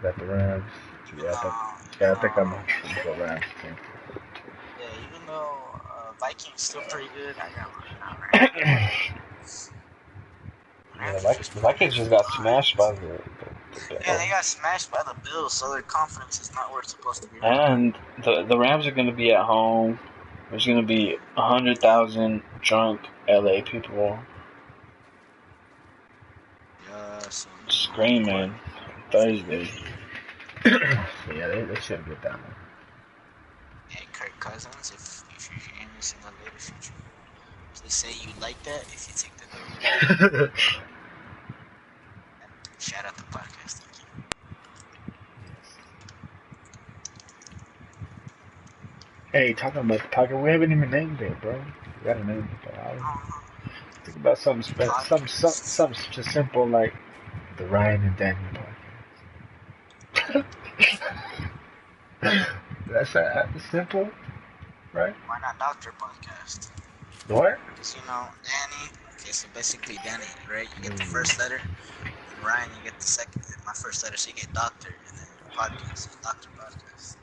Got the Rams. Even Yeah, though, I think I'm gonna go Rams too. yeah, even though Vikings still pretty good, I got Yeah, Rams. Rams are just the pretty Vikings just got fun. smashed by the Yeah, they got smashed by the Bills, so their confidence is not where it's supposed to be. and the Rams are gonna be at home. There's gonna be 100,000 drunk LA people Yes. screaming Thursday. So yeah, they should get that one. Hey, Kirk Cousins, if you're hearing this in the later future, please say you like that if you take the dog. Shout out the podcast, thank you. Hey, talking about the podcast, we haven't even named it, bro. We gotta name it, bro. Think about something something just simple like the Ryan and Daniel podcast. That's simple, right? Why not Doctor Podcast? What? Because, Danny, okay, so basically Danny, right? You get the first letter, and Ryan, you get the second, my first letter, so you get Doctor, and then Podcast, so Doctor Podcast.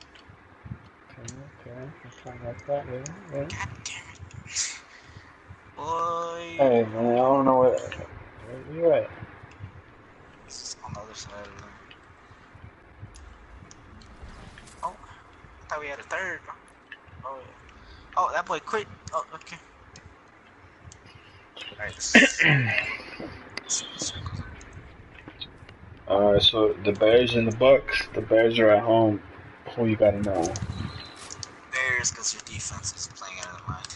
Okay. Something like that, yeah. God damn it. Boy. Hey, man, I don't know what. Where you at? It's on the other side of them. Oh, I thought we had a third. Oh, yeah. Oh, that boy quit. Oh, okay. Alright, so the Bears and the Bucks. The Bears are at home. Who you gotta know? Bears, because your defense is playing out of the mind.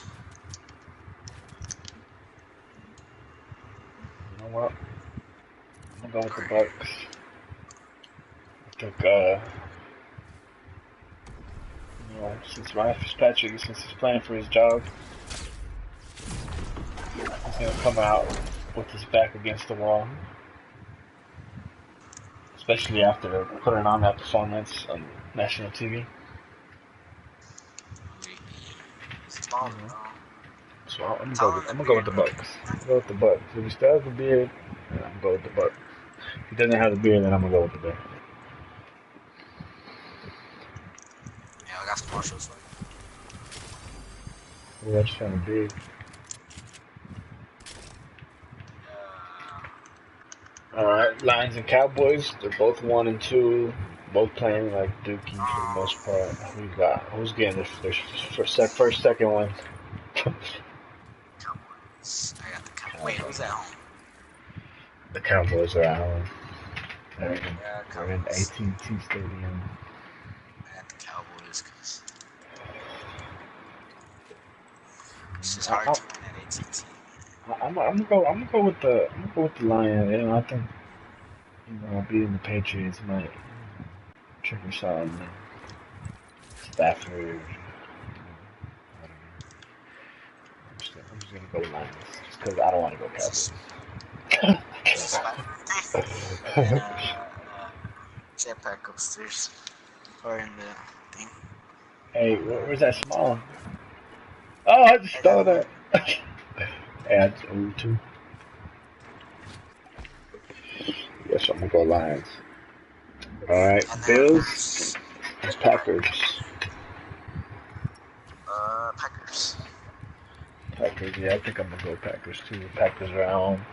You know what? I'm gonna go with the Bucks. I think, since Ryan Fitzpatrick, since he's playing for his job, he's gonna come out with his back against the wall. Especially after putting on that performance on national TV. Mm-hmm. So I'm gonna go with the Bucks. I'm gonna go with the Bucks. If he still has the beard, then I'm gonna go with the Bucks. If he doesn't have the beard, then I'm gonna go with the Bears. Yeah, I got some more shows for you. Well, that's kind of big. Alright, Lions and Cowboys, they're both 1-2, both playing like Dookie for the most part. Who you got? Who's getting their first, second one? Cowboys. I got the Cowboys. Wait, who's at home? The Cowboys are at home. They're in Cowboys. AT&T Stadium. I got the Cowboys because it's just hard to win at AT&T. I'm gonna go with the Lions. You know, I think beating the Patriots might trigger some Stafford. I'm just gonna go with Lions just because I don't want to go Cowboys. And jetpack upstairs or in the thing. Hey, where's that small? Oh, I just stole that. Add 2. Yes, I'm gonna go Lions. Alright, Bills and Packers. Packers. Packers, yeah, I think I'm gonna go Packers too. Packers are at home.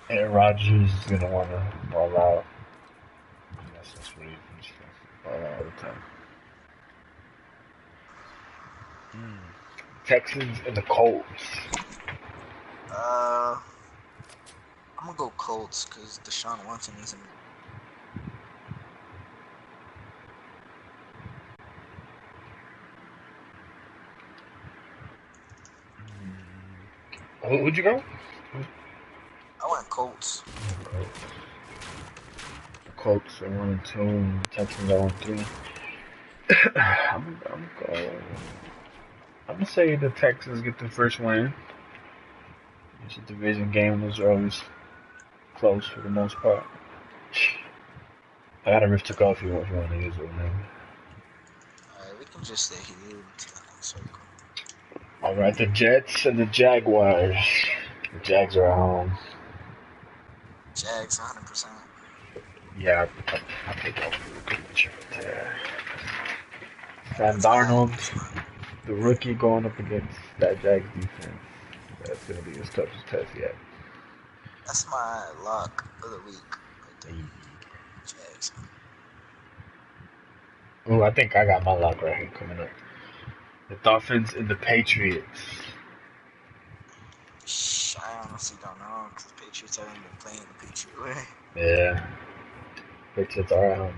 Aaron Rodgers is gonna wanna ball out. That's what he's gonna ball out all the time. Texans and the Colts. I'm gonna go Colts because Deshaun Watson isn't. Who'd you go? I went Colts. Colts are 1-2. Texans are 1-3. I'm gonna say the Texans get the first win. It's a division game. Those are always close for the most part. I got a rift to go if you want to use it. Alright, we can just stay here until the next circle. All right, the Jets and the Jaguars. The Jags are at home. Jags, 100%. Yeah, I think I'll do a good matchup there. Sam Darnold, the rookie, going up against that Jags defense. That's going to be his toughest test yet. That's my lock of the week. Jags. Oh, I think I got my lock right here coming up. The Dolphins and the Patriots. I honestly don't know because the Patriots haven't been playing the Patriot way. Yeah. Patriots are at home,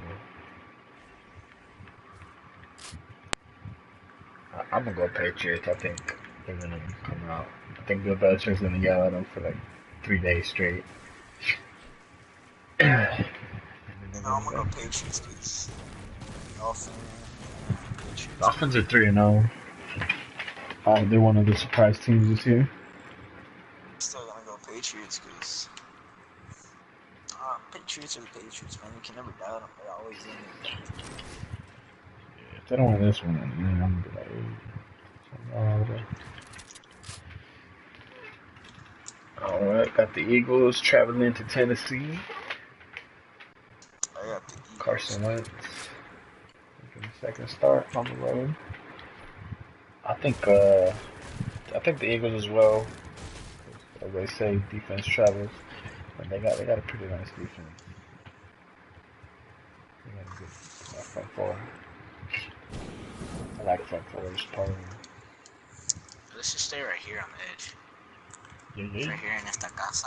man. I'm going to go Patriots. I think they're going to come out. I think Bill Belichick's going to yell at them for like 3 days straight. No, I'm going to go Patriots because Dolphins are 3-0. They're one of the surprise teams this year. Still gonna go Patriots because Patriots are the Patriots, man. You can never doubt them. They're always in it. Yeah, if they don't win this one, then I'm gonna be like, alright, got the Eagles traveling to Tennessee. I got the Eagles. Carson Wentz making the second start on the road. I think the Eagles as well. As they say, defense travels, and they got a pretty nice defense. They got a good front four. I like front fours part of them. Let's just stay right here on the edge. Yeah. Right here in esta casa.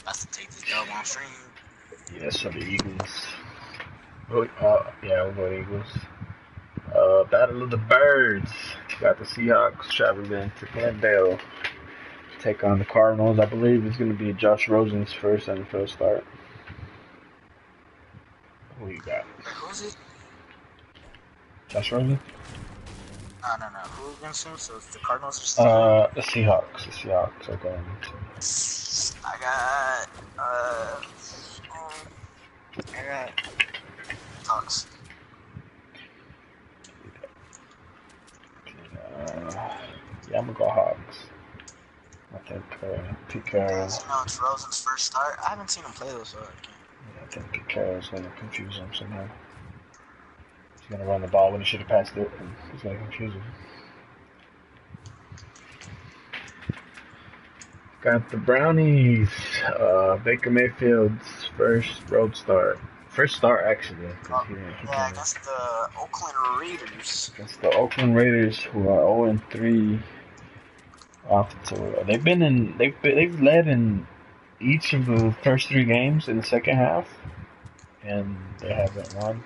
About to take this dub on stream. Yeah, so the Eagles. Yeah, we'll go Eagles. Battle of the Birds. Got the Seahawks traveling to Glendale. Take on the Cardinals. I believe it's going to be Josh Rosen's first NFL start. Who you got? Who is it? Josh Rosen? No. Who against him? So it's the Cardinals or Seahawks? The Seahawks. The Seahawks are going to. I got Hawks. Yeah, I'm gonna go Hawks. I think Pete Carroll. It's Rosen's first start. I haven't seen him play though, so I can't. Yeah, I think Pete Carroll's gonna confuse him somehow. He's gonna run the ball when he should have passed it, and he's gonna confuse him. Got the Brownies. Baker Mayfield's first road start. First start, actually. Against the Oakland Raiders. Against the Oakland Raiders, who are 0-3 offensively. They've led in each of the first 3 games in the second half, and they haven't won.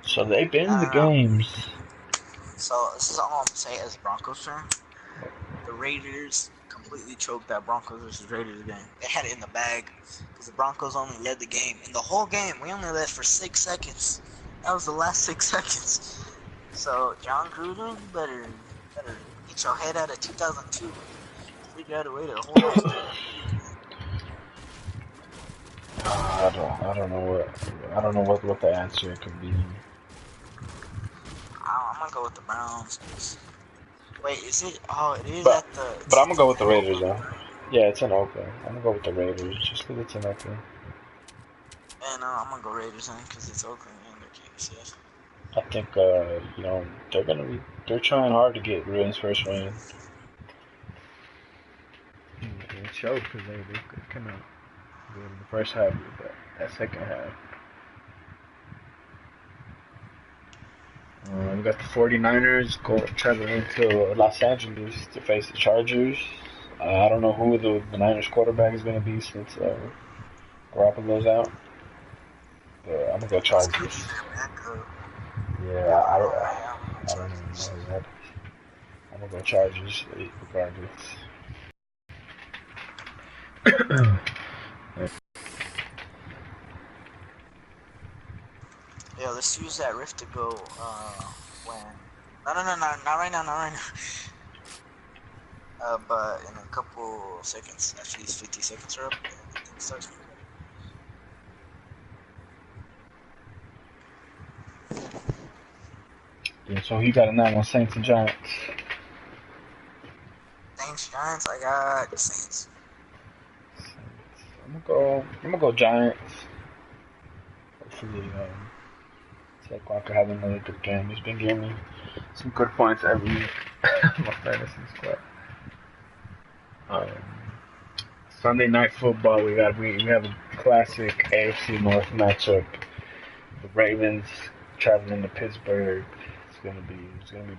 So they've been in the games. So this is all I'm gonna say as Broncos fan. The Raiders completely choked that Broncos versus Raiders game. They had it in the bag because the Broncos only led the game. In the whole game, we only led for 6 seconds. That was the last 6 seconds. So, John Gruden, you better get your head out of 2002. Figure out a way to hold on. I don't know what the answer could be. I'm gonna go with the Browns. Wait, is it? Oh, it is but, at the. But I'm gonna go with the Raiders though. Yeah, it's in Oakland. I'm gonna go with the Raiders just because it's in Oakland. And I'm gonna go Raiders then because it's Oakland and they're KCS. I think they're trying hard to get Ruin's first win. showed because they came out good in the first half, but that second half. We got the 49ers traveling to Los Angeles to face the Chargers. I don't know who the Niners quarterback is going to be since Garoppolo's out. But I'm going to go Chargers. Yeah, I don't even know that. I'm going to go Chargers regardless. Yeah, let's use that rift to go, when... No, not right now, not right now. But in a couple seconds, actually these 50 seconds are up, and the thing starts. Yeah, so he got a 9 on Saints and Giants. Saints, Giants, I got Saints. I'm gonna go Giants. Hopefully, Saquon could have another good game. He's been giving me some good points every week. My fantasy squad. Sunday night football. We have a classic AFC North matchup. The Ravens traveling to Pittsburgh. It's gonna be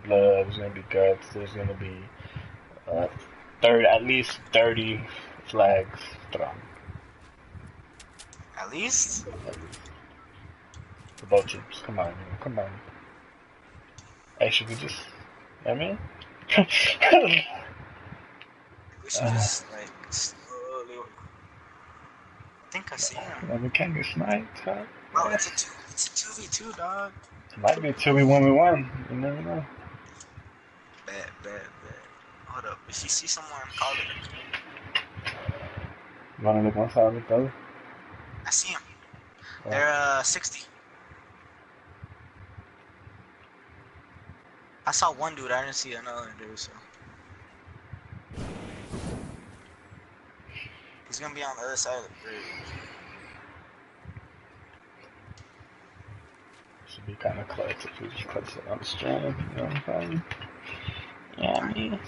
blood. It's gonna be guts. There's gonna be at least 30 flags thrown. At least? The boat trips. Come on. Hey, should we just... I mean... We should just, like, slowly... I think I see him. We can't get sniped, huh? Oh, it's a 2v2, dog. It might be a 2v1v1. You never know. Bad. Hold up. If you see someone, call it. You wanna look one side of the other? I see him. They're 60. I saw one dude, I didn't see another dude, so. He's gonna be on the other side of the bridge. Should be kind of clutch if we just clutch it on the stream, you know what I'm saying? Yeah, I mean.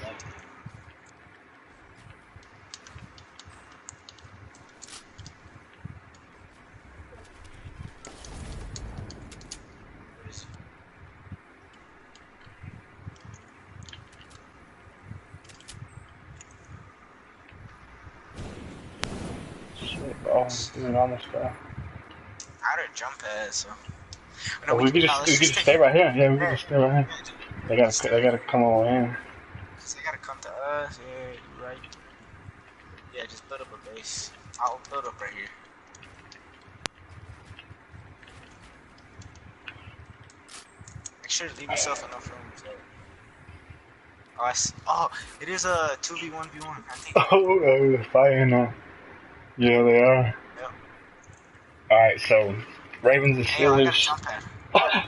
Oh, dude, almost fell. I had a jump pad, so. No, we could just stay right here. Yeah, we could just stay right here. They gotta come over here. They gotta come to us. Yeah, you're right. Yeah, just build up a base. I'll build up right here. Make sure to leave yourself enough room. So. Oh, it is a 2v1v1. I think. Oh, they're fighting now. Yeah, they are. Yep. Alright, so Ravens and Steelers. I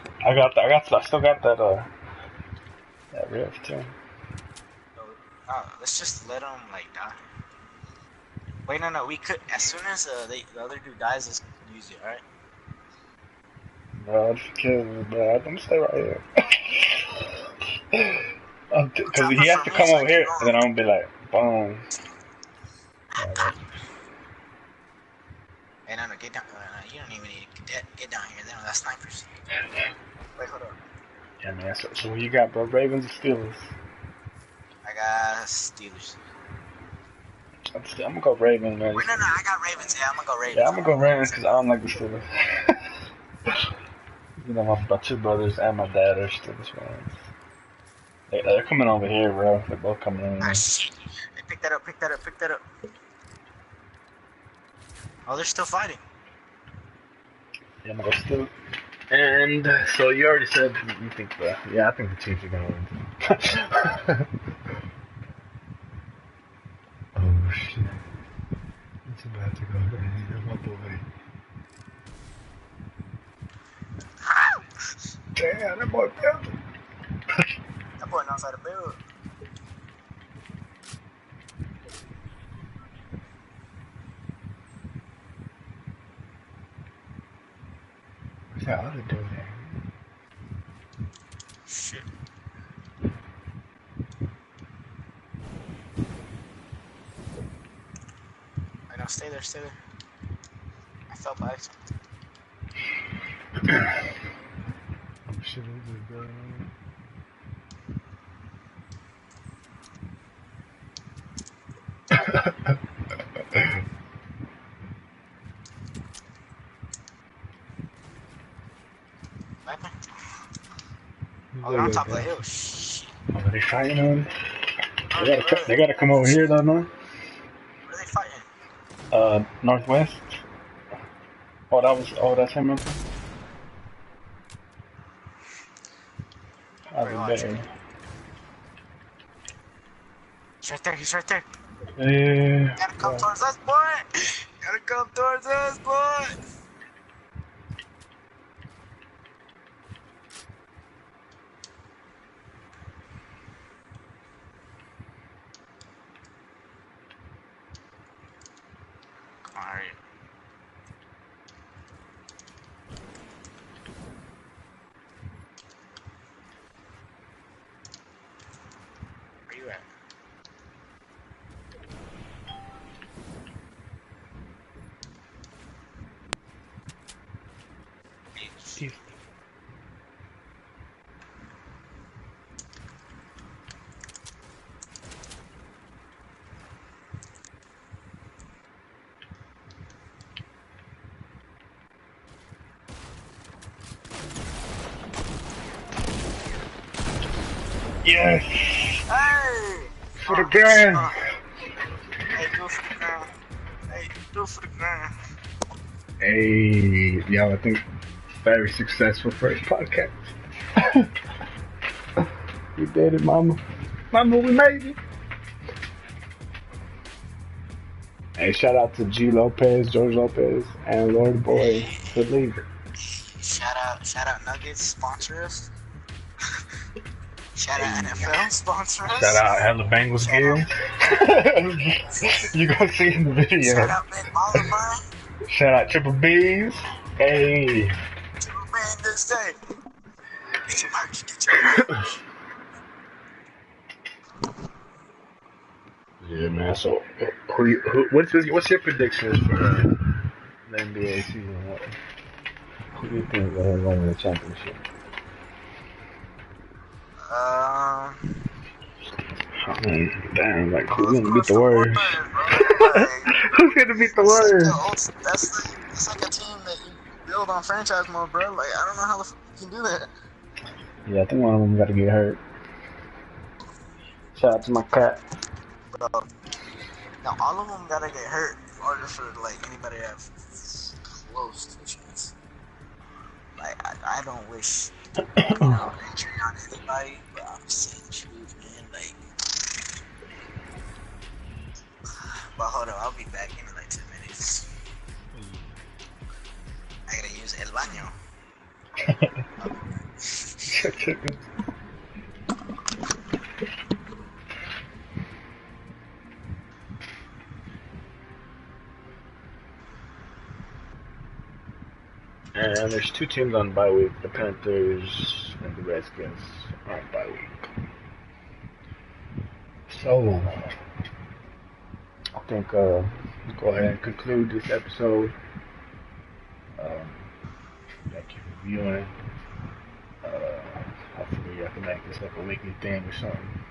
still got that rift too. Let's just let them like die. Wait, no, we could, as soon as the other dude dies, let's use it, alright? Bro, just kill me, bro. I'm gonna stay right here. Cause he has to come over here, and then I'm gonna be like, boom. Hey, no, get down. You don't even need to get down here. They don't got snipers. Wait, hold up. Yeah, man. So what you got, bro? Ravens or Steelers? I got Steelers. I'm gonna go Ravens, man. Wait, no, I got Ravens. Yeah, I'm gonna go Ravens. Yeah, I'm gonna go Ravens because I don't like the Steelers. You know, my two brothers and my dad are Steelers fans. They're coming over here, bro. They're both coming in. Ah, shit. Hey, pick that up. Oh, they're still fighting. Yeah, I'm gonna go Steelers. And so you already said you think I think the Chiefs are gonna win. Oh shit! It's about to go down, my boy. Damn, that boy built. That boy knows how to build. What's that other dude there? Shit. Stay there, stay there. I fell by accident. Oh shit, what is it, Sniper? Oh, they're bro? on top of the hill. Shit. Oh, are they fighting on? Where They gotta come over here though, no? are they fighting? Northwest. That's him. Wait, watch. He's right there, he's right there. Yeah. Gotta come towards us, boy! Gotta come towards us, boy! Alright. Where you at? Steve. Yes! Hey! For the grand! Hey, do it for the ground. Hey, do it for the ground. Hey, y'all, I think very successful first podcast. We did it, mama. Mama, we made it. Hey, shout out to G Lopez, George Lopez, and Lord Boy for leaving. Shout out Nuggets, sponsor us. Shout out NFL, sponsor us. Shout out Hella Bengals gear. You gonna see in the video. Shout out Ben Baller, bro. Shout out Triple B's. Hey. Triple B in this day. Get your merch, get your merch. Yeah, man. So, what's your predictions for the NBA season? Who do you think will win the championship? Damn, like who's gonna beat the Warriors? Who's gonna beat the Warriors? That's like a team that you build on franchise mode, bro. Like, I don't know how the fuck you can do that. Yeah, I think one of them got to get hurt. Shout out to my cat. Bro, now all of them gotta get hurt in order for like anybody to have close to a chance. Like, I don't wish injury on anybody, but I'm saying the truth, man. Like, but hold on, I'll be back in like 2 minutes. I gotta use el baño. And there's two teams on bye week, the Panthers and the Redskins are on bye week. So, I think go ahead and conclude this episode. Thank you for viewing. Hopefully I can make this like a weekly thing or something.